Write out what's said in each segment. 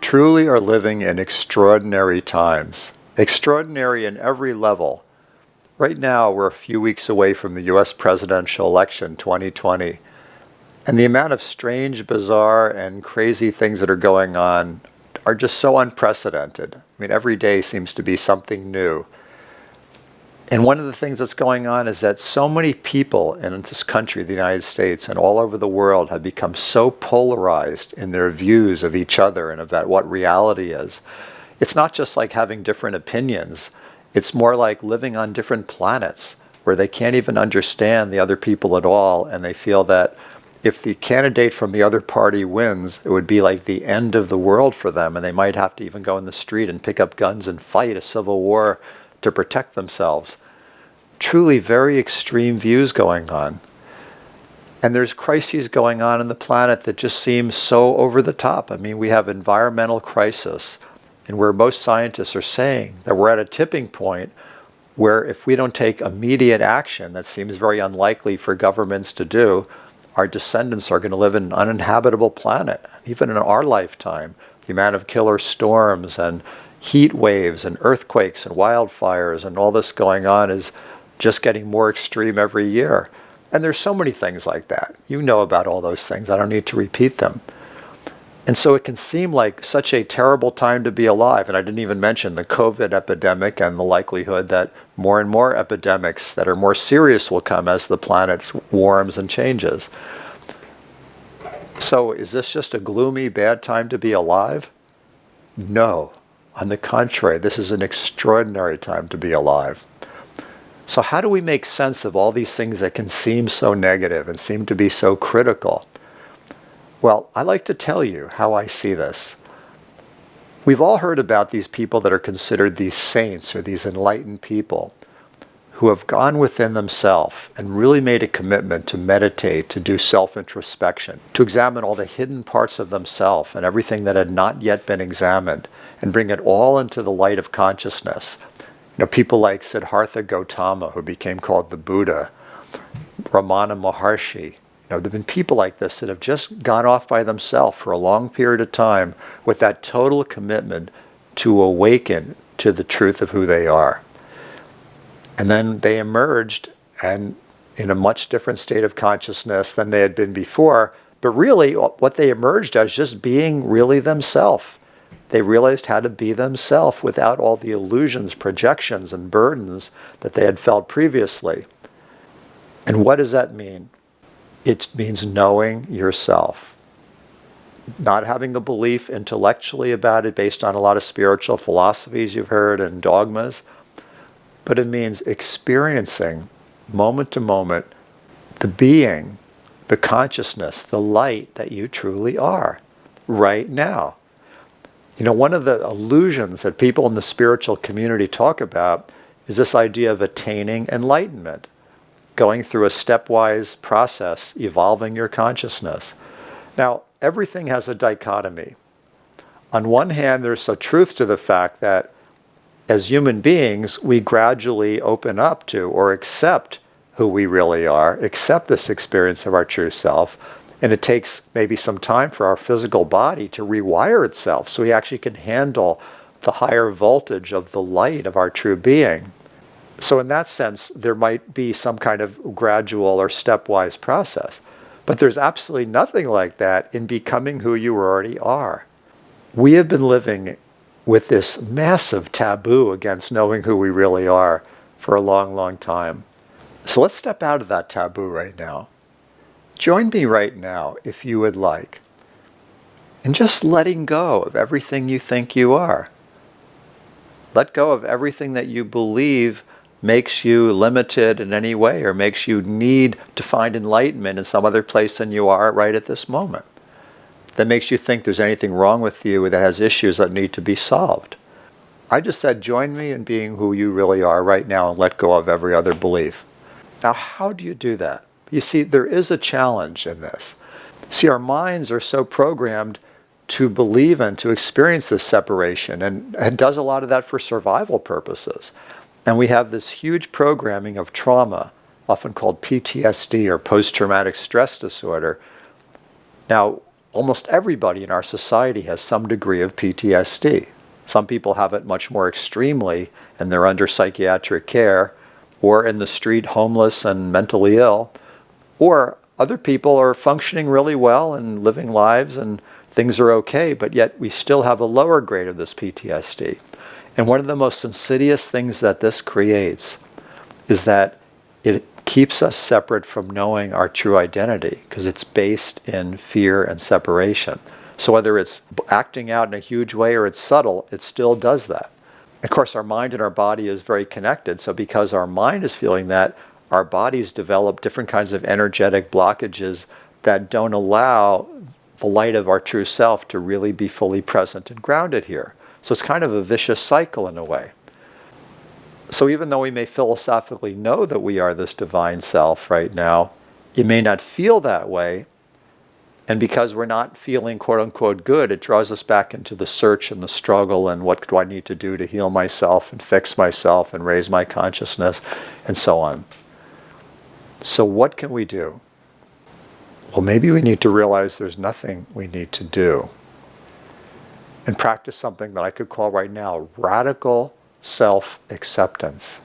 truly are living in extraordinary times. Extraordinary in every level. Right now, we're a few weeks away from the US presidential election 2020. And the amount of strange, bizarre, and crazy things that are going on are just so unprecedented. I mean, every day seems to be something new. And one of the things that's going on is that so many people in this country, the United States, and all over the world have become so polarized in their views of each other and about what reality is. It's not just like having different opinions. It's more like living on different planets where they can't even understand the other people at all, and they feel that if the candidate from the other party wins, it would be like the end of the world for them, and they might have to even go in the street and pick up guns and fight a civil war to protect themselves. Truly very extreme views going on. And there's crises going on in the planet that just seem so over the top. I mean, we have environmental crisis, and where most scientists are saying that we're at a tipping point where if we don't take immediate action, that seems very unlikely for governments to do, our descendants are going to live in an uninhabitable planet, even in our lifetime. The amount of killer storms and heat waves and earthquakes and wildfires and all this going on is just getting more extreme every year. And there's so many things like that. You know about all those things. I don't need to repeat them. And so it can seem like such a terrible time to be alive. And I didn't even mention the COVID epidemic and the likelihood that more and more epidemics that are more serious will come as the planet warms and changes. So is this just a gloomy, bad time to be alive? No. On the contrary, this is an extraordinary time to be alive. So how do we make sense of all these things that can seem so negative and seem to be so critical? Well, I like to tell you how I see this. We've all heard about these people that are considered these saints or these enlightened people who have gone within themselves and really made a commitment to meditate, to do self-introspection, to examine all the hidden parts of themselves and everything that had not yet been examined and bring it all into the light of consciousness. You know, people like Siddhartha Gautama, who became called the Buddha, Ramana Maharshi. You know, there have been people like this that have just gone off by themselves for a long period of time with that total commitment to awaken to the truth of who they are. And then they emerged and in a much different state of consciousness than they had been before. But really, what they emerged as just being really themselves. They realized how to be themselves without all the illusions, projections, and burdens that they had felt previously. And what does that mean? It means knowing yourself. Not having a belief intellectually about it based on a lot of spiritual philosophies you've heard and dogmas, but it means experiencing moment to moment the being, the consciousness, the light that you truly are right now. You know, one of the illusions that people in the spiritual community talk about is this idea of attaining enlightenment, going through a stepwise process, evolving your consciousness. Now, everything has a dichotomy. On one hand, there's a truth to the fact that as human beings, we gradually open up to or accept who we really are, accept this experience of our true self, and it takes maybe some time for our physical body to rewire itself so we actually can handle the higher voltage of the light of our true being. So in that sense, there might be some kind of gradual or stepwise process. But there's absolutely nothing like that in becoming who you already are. We have been living with this massive taboo against knowing who we really are for a long, long time. So let's step out of that taboo right now. Join me right now, if you would like, in just letting go of everything you think you are. Let go of everything that you believe makes you limited in any way or makes you need to find enlightenment in some other place than you are right at this moment. That makes you think there's anything wrong with you that has issues that need to be solved. I just said, join me in being who you really are right now and let go of every other belief. Now, how do you do that? You see, there is a challenge in this. See, our minds are so programmed to believe and to experience this separation, and it does a lot of that for survival purposes. And we have this huge programming of trauma, often called PTSD or post-traumatic stress disorder. Now, almost everybody in our society has some degree of PTSD. Some people have it much more extremely and they're under psychiatric care, or in the street homeless and mentally ill, or other people are functioning really well and living lives and things are okay, but yet we still have a lower grade of this PTSD. And one of the most insidious things that this creates is that it keeps us separate from knowing our true identity, because it's based in fear and separation. So whether it's acting out in a huge way or it's subtle, it still does that. Of course, our mind and our body is very connected. So because our mind is feeling that, our bodies develop different kinds of energetic blockages that don't allow the light of our true self to really be fully present and grounded here. So it's kind of a vicious cycle in a way. So even though we may philosophically know that we are this divine self right now, it may not feel that way. And because we're not feeling quote unquote good, it draws us back into the search and the struggle and what do I need to do to heal myself and fix myself and raise my consciousness and so on. So what can we do? Well, maybe we need to realize there's nothing we need to do and practice something that I could call right now radical self-acceptance.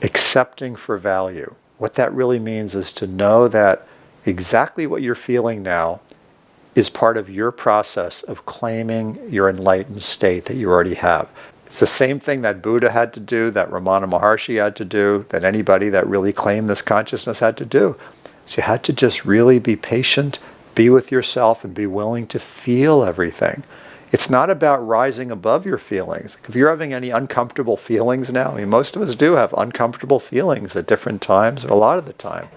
Accepting for value. What that really means is to know that exactly what you're feeling now is part of your process of claiming your enlightened state that you already have. It's the same thing that Buddha had to do, that Ramana Maharshi had to do, that anybody that really claimed this consciousness had to do. So you had to just really be patient, be with yourself, and be willing to feel everything. It's not about rising above your feelings. If you're having any uncomfortable feelings now, I mean, most of us do have uncomfortable feelings at different times, or a lot of the time.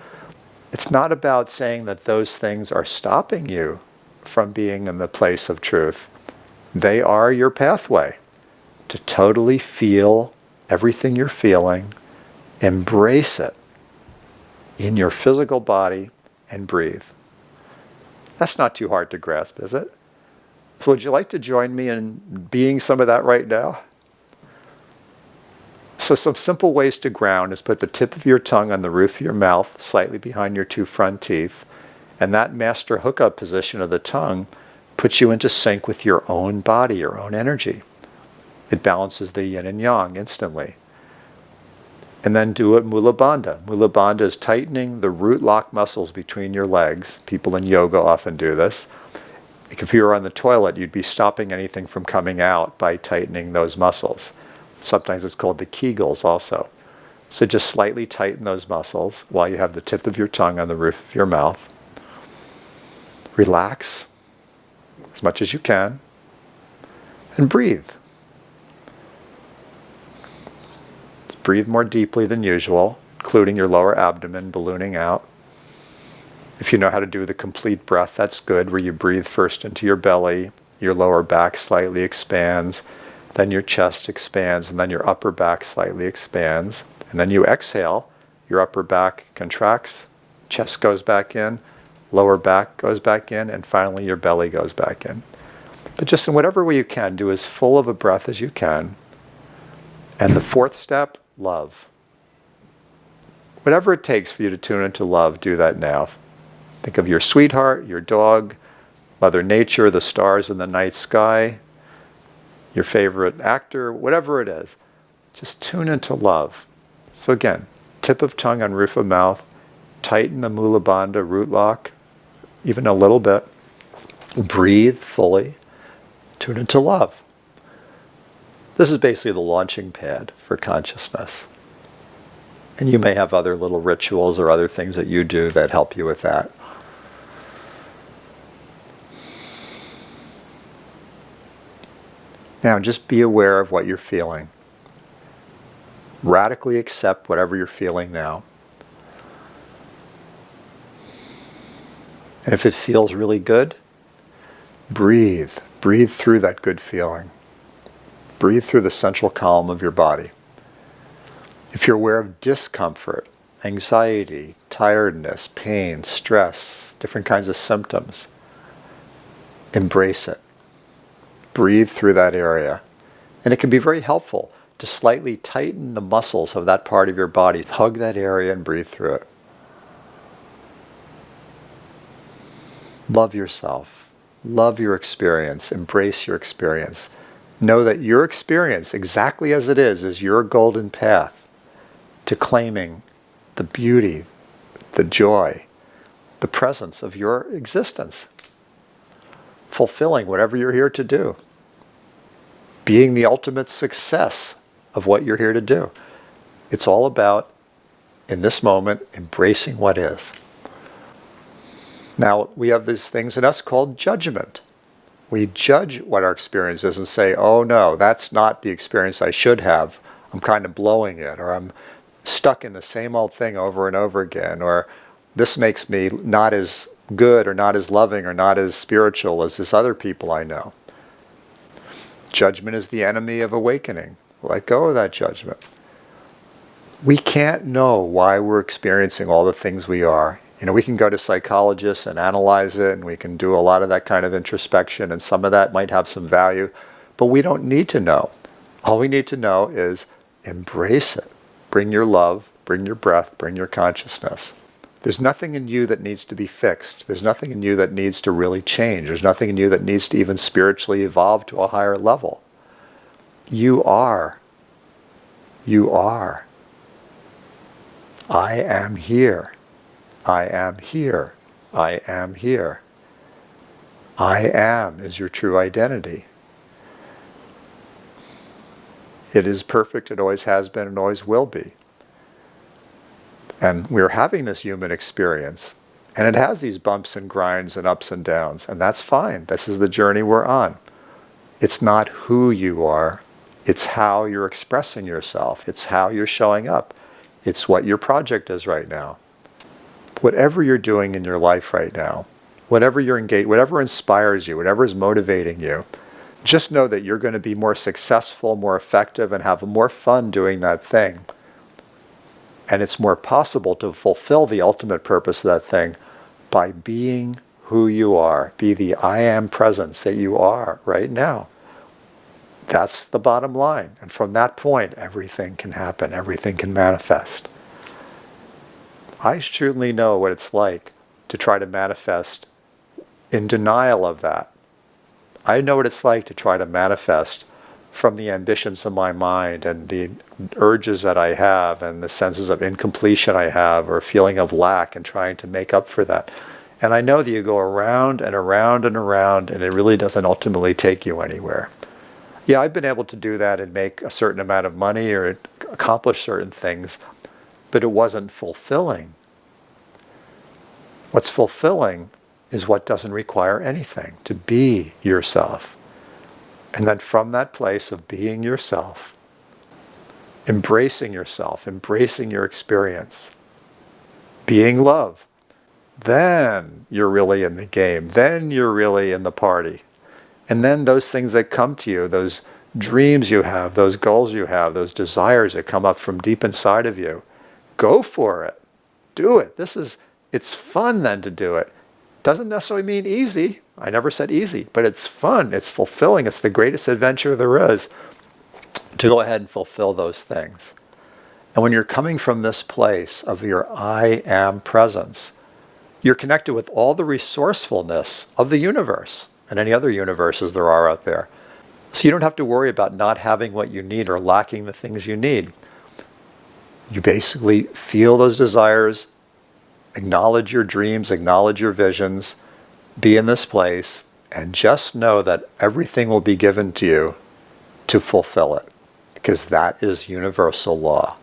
It's not about saying that those things are stopping you from being in the place of truth. They are your pathway to totally feel everything you're feeling, embrace it in your physical body, and breathe. That's not too hard to grasp, is it? So would you like to join me in being some of that right now? So some simple ways to ground is put the tip of your tongue on the roof of your mouth, slightly behind your two front teeth, and that master hookup position of the tongue puts you into sync with your own body, your own energy. It balances the yin and yang instantly. And then do it Mula Bandha. Mula Bandha is tightening the root lock muscles between your legs. People in yoga often do this. If you were on the toilet, you'd be stopping anything from coming out by tightening those muscles. Sometimes it's called the Kegels also. So just slightly tighten those muscles while you have the tip of your tongue on the roof of your mouth. Relax as much as you can. And breathe. Breathe more deeply than usual, including your lower abdomen ballooning out. If you know how to do the complete breath, that's good, where you breathe first into your belly, your lower back slightly expands, then your chest expands, and then your upper back slightly expands. And then you exhale, your upper back contracts, chest goes back in, lower back goes back in, and finally your belly goes back in. But just in whatever way you can, do as full of a breath as you can. And the fourth step, love. Whatever it takes for you to tune into love, do that now. Think of your sweetheart, your dog, Mother Nature, the stars in the night sky, your favorite actor, whatever it is. Just tune into love. So again, tip of tongue on roof of mouth, tighten the Mula Bandha root lock, even a little bit. Breathe fully, tune into love. This is basically the launching pad for consciousness. And you may have other little rituals or other things that you do that help you with that. Now just be aware of what you're feeling. Radically accept whatever you're feeling now. And if it feels really good, breathe. Breathe through that good feeling. Breathe through the central column of your body. If you're aware of discomfort, anxiety, tiredness, pain, stress, different kinds of symptoms, embrace it. Breathe through that area. And it can be very helpful to slightly tighten the muscles of that part of your body. Hug that area and breathe through it. Love yourself. Love your experience. Embrace your experience. Know that your experience, exactly as it is your golden path to claiming the beauty, the joy, the presence of your existence. Fulfilling whatever you're here to do. Being the ultimate success of what you're here to do. It's all about, in this moment, embracing what is. Now, we have these things in us called judgment. We judge what our experience is and say, oh no, that's not the experience I should have. I'm kind of blowing it, or I'm stuck in the same old thing over and over again, or this makes me not as good or not as loving or not as spiritual as this other people I know. Judgment is the enemy of awakening. Let go of that judgment. We can't know why we're experiencing all the things we are. We can go to psychologists and analyze it, and we can do a lot of that kind of introspection, and some of that might have some value, but we don't need to know. All we need to know is embrace it. Bring your love, bring your breath, bring your consciousness. There's nothing in you that needs to be fixed. There's nothing in you that needs to really change. There's nothing in you that needs to even spiritually evolve to a higher level. You are. You are. I am here. I am here. I am here. I am is your true identity. It is perfect, it always has been, and always will be. And we're having this human experience, and it has these bumps and grinds and ups and downs, and that's fine. This is the journey we're on. It's not who you are, it's how you're expressing yourself. It's how you're showing up. It's what your project is right now. Whatever you're doing in your life right now, whatever you're engaged, whatever inspires you, whatever is motivating you, just know that you're going to be more successful, more effective, and have more fun doing that thing. And it's more possible to fulfill the ultimate purpose of that thing by being who you are. Be the I am presence that you are right now. That's the bottom line. And from that point, everything can happen. Everything can manifest. I certainly know what it's like to try to manifest in denial of that. I know what it's like to try to manifest from the ambitions of my mind and the urges that I have and the senses of incompletion I have or feeling of lack and trying to make up for that. And I know that you go around and around and around, and it really doesn't ultimately take you anywhere. Yeah, I've been able to do that and make a certain amount of money or accomplish certain things, but it wasn't fulfilling. What's fulfilling is what doesn't require anything, to be yourself. And then from that place of being yourself, embracing your experience, being love, then you're really in the game. Then you're really in the party. And then those things that come to you, those dreams you have, those goals you have, those desires that come up from deep inside of you, go for it. Do it. It's fun then to do it. Doesn't necessarily mean easy. I never said easy, but it's fun. It's fulfilling. It's the greatest adventure there is to go ahead and fulfill those things. And when you're coming from this place of your I am presence, you're connected with all the resourcefulness of the universe and any other universes there are out there. So you don't have to worry about not having what you need or lacking the things you need. You basically feel those desires, acknowledge your dreams, acknowledge your visions, be in this place, and just know that everything will be given to you to fulfill it, because that is universal law.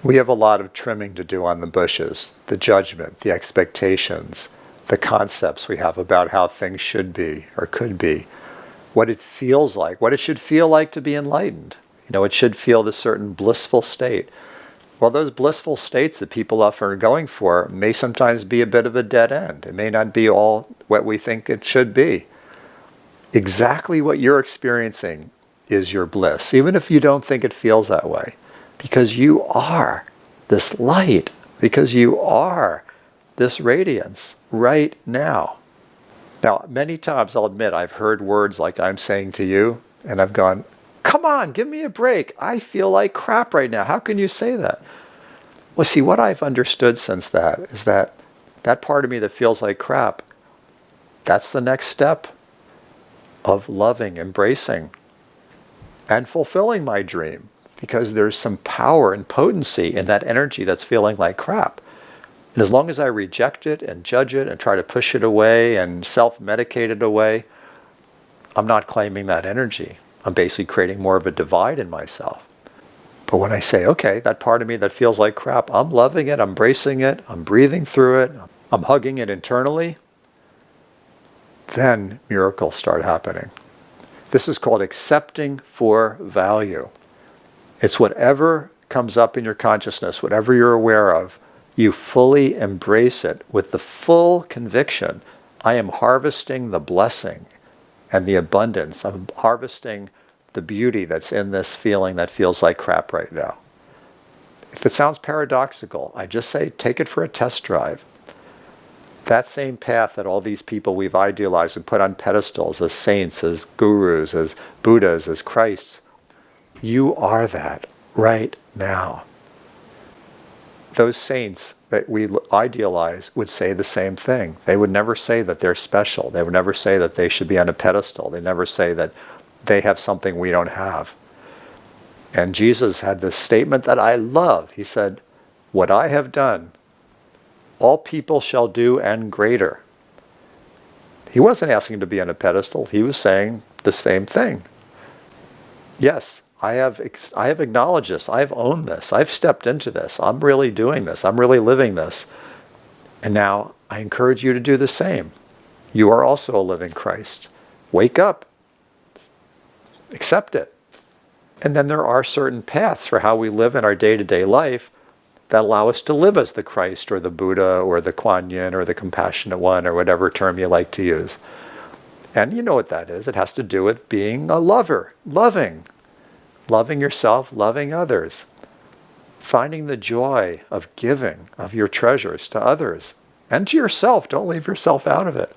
We have a lot of trimming to do on the bushes, the judgment, the expectations, the concepts we have about how things should be or could be, what it feels like, what it should feel like to be enlightened. It should feel this certain blissful state. Well, those blissful states that people often are going for may sometimes be a bit of a dead end. It may not be all what we think it should be. Exactly what you're experiencing is your bliss, even if you don't think it feels that way, because you are this light, because you are this radiance right now. Now, many times I'll admit I've heard words like I'm saying to you, and I've gone, come on, give me a break. I feel like crap right now. How can you say that? Well, see, what I've understood since that is that part of me that feels like crap, That's the next step of loving, embracing, and fulfilling my dream, because there's some power and potency in that energy that's feeling like crap. And as long as I reject it and judge it and try to push it away and self-medicate it away, I'm not claiming that energy. I'm basically creating more of a divide in myself. But when I say, okay, that part of me that feels like crap, I'm loving it, I'm embracing it, I'm breathing through it, I'm hugging it internally, then miracles start happening. This is called accepting for value. It's whatever comes up in your consciousness, whatever you're aware of, you fully embrace it with the full conviction, I am harvesting the blessing and the abundance. I'm harvesting the beauty that's in this feeling that feels like crap right now. If it sounds paradoxical, I just say take it for a test drive. That same path that all these people we've idealized and put on pedestals as saints, as gurus, as Buddhas, as Christs, you are that right now. Those saints that we idealize would say the same thing. They would never say that they're special. They would never say that they should be on a pedestal. They never say that they have something we don't have. And Jesus had this statement that I love. He said, what I have done, all people shall do and greater. He wasn't asking to be on a pedestal. He was saying the same thing. Yes, I have acknowledged this. I've owned this. I've stepped into this. I'm really doing this. I'm really living this. And now I encourage you to do the same. You are also a living Christ. Wake up. Accept it. And then there are certain paths for how we live in our day-to-day life that allow us to live as the Christ or the Buddha or the Kuan Yin or the Compassionate One or whatever term you like to use. And you know what that is. It has to do with being a lover, loving yourself, loving others, finding the joy of giving of your treasures to others and to yourself. Don't leave yourself out of it.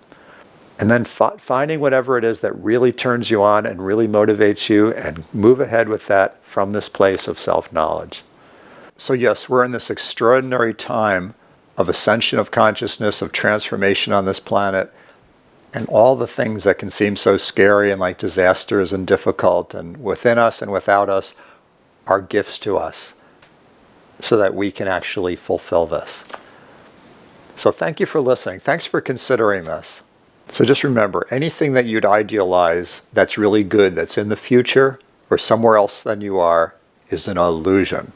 And then finding whatever it is that really turns you on and really motivates you, and move ahead with that from this place of self-knowledge. So yes, we're in this extraordinary time of ascension of consciousness, of transformation on this planet, and all the things that can seem so scary and like disasters and difficult and within us and without us are gifts to us so that we can actually fulfill this. So thank you for listening. Thanks for considering this. So just remember, anything that you'd idealize that's really good, that's in the future or somewhere else than you are, is an illusion.